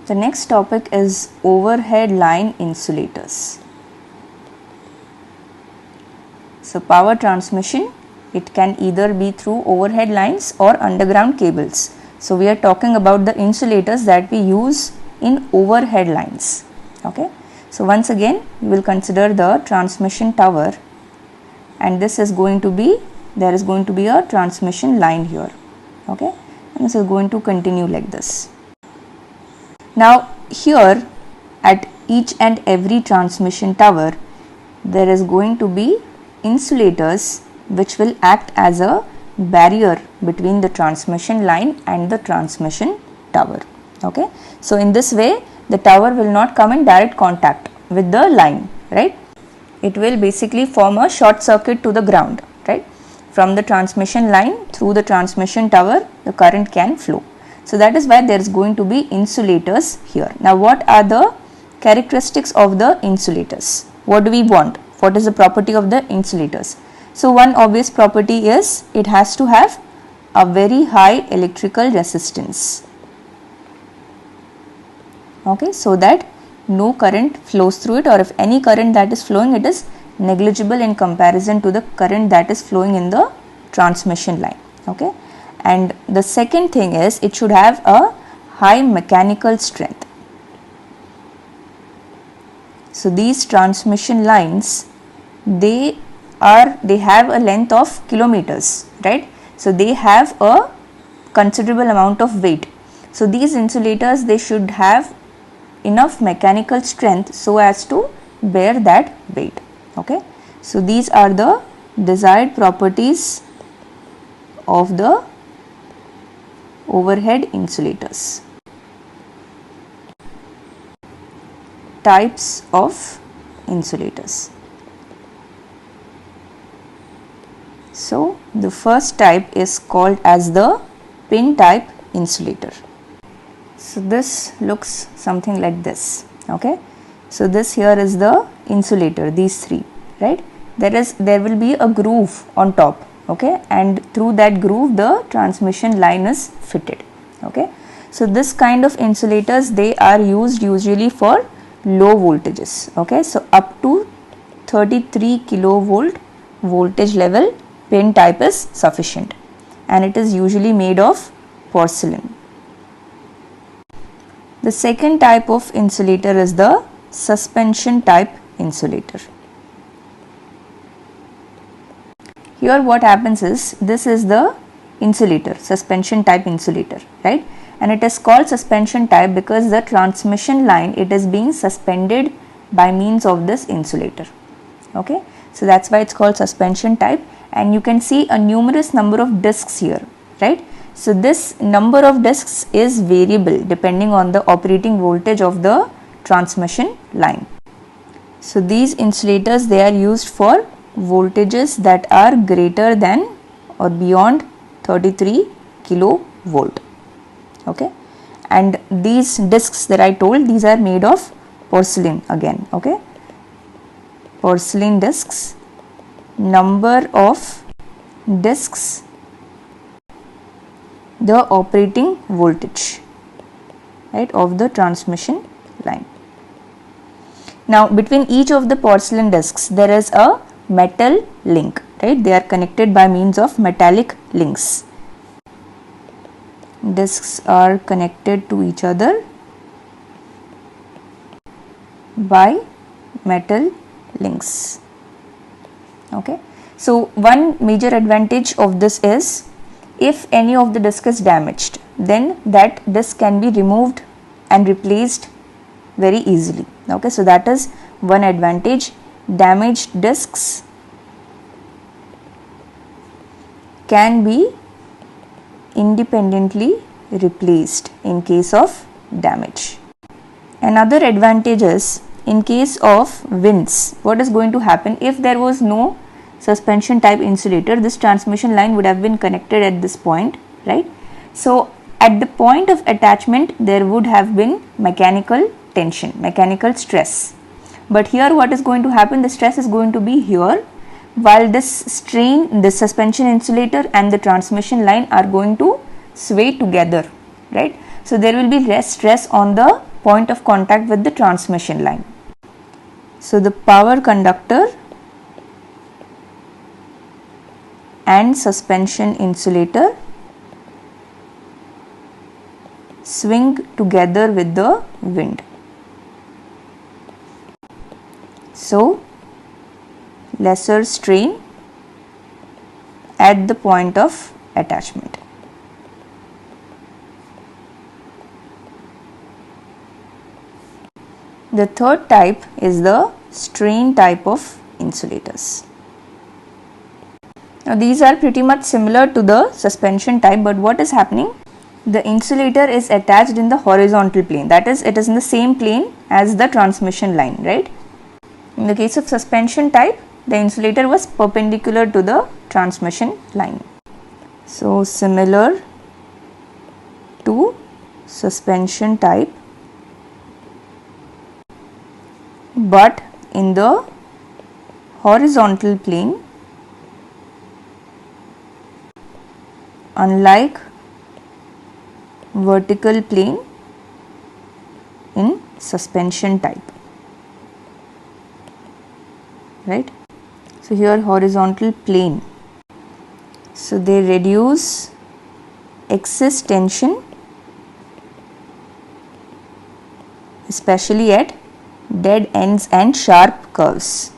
The next topic is overhead line insulators. So power transmission, it can either be through overhead lines or underground cables. So we are talking about the insulators that we use in overhead lines. Okay. So once again, we will consider the transmission tower, and this is going to be, there is going to be a transmission line here. Okay. And this is going to continue like this. Now here at each and every transmission tower, there is going to be insulators which will act as a barrier between the transmission line and the transmission tower. Okay. So in this way, the tower will not come in direct contact with the line, right? It will basically form a short circuit to the ground, right? From the transmission line through the transmission tower, the current can flow. So that is why there is going to be insulators here. Now what are the characteristics of the insulators? What do we want? What is the property of the insulators? So one obvious property is it has to have a very high electrical resistance. Okay, so that no current flows through it, or if any current that is flowing, it is negligible in comparison to the current that is flowing in the transmission line. Okay, and the second thing is it should have a high mechanical strength. So these transmission lines, they have a length of kilometers, right? So they have a considerable amount of weight. So these insulators, they should have enough mechanical strength so as to bear that weight. Okay, so these are the desired properties of the overhead insulators. Types of insulators. So the first type is called as the pin type insulator. So this looks something like this. Okay, so this here is the insulator, these three, right? There will be a groove on top. Okay, and through that groove the transmission line is fitted. Okay, so this kind of insulators, they are used usually for low voltages. Okay, so up to 33 kilovolt voltage level, pin type is sufficient, and it is usually made of porcelain. The second type of insulator is the suspension type insulator. Here what happens is, this is the insulator, suspension type insulator, right? And it is called suspension type because the transmission line, it is being suspended by means of this insulator. Okay, so that's why it's called suspension type, and you can see a numerous number of discs here, right? So this number of discs is variable depending on the operating voltage of the transmission line. So these insulators, they are used for voltages that are greater than or beyond 33 kilovolt. Okay, and these discs that I told, these are made of porcelain again. Okay, porcelain discs. Number of discs, the operating voltage, right, of the transmission line. Now between each of the porcelain discs there is a metal link, right? They are connected by means of metallic links. Discs are connected to each other by metal links. Okay, so one major advantage of this is, if any of the disc is damaged, then that disc can be removed and replaced very easily. Okay, so that is one advantage. Damaged discs can be independently replaced in case of damage. Another advantage is, in case of winds, what is going to happen if there was no suspension type insulator? This transmission line would have been connected at this point, right? So at the point of attachment there would have been mechanical tension, mechanical stress. But here what is going to happen? The stress is going to be here, while this strain, the suspension insulator and the transmission line are going to sway together, right? So there will be less stress on the point of contact with the transmission line. So the power conductor and suspension insulator swing together with the wind. So lesser strain at the point of attachment. The third type is the strain type of insulators. Now these are pretty much similar to the suspension type, but what is happening? The insulator is attached in the horizontal plane, that is, it is in the same plane as the transmission line, right? In the case of suspension type, the insulator was perpendicular to the transmission line. So similar to suspension type, but in the horizontal plane, unlike vertical plane in suspension type, right? So here horizontal plane, so they reduce excess tension, especially at dead ends and sharp curves.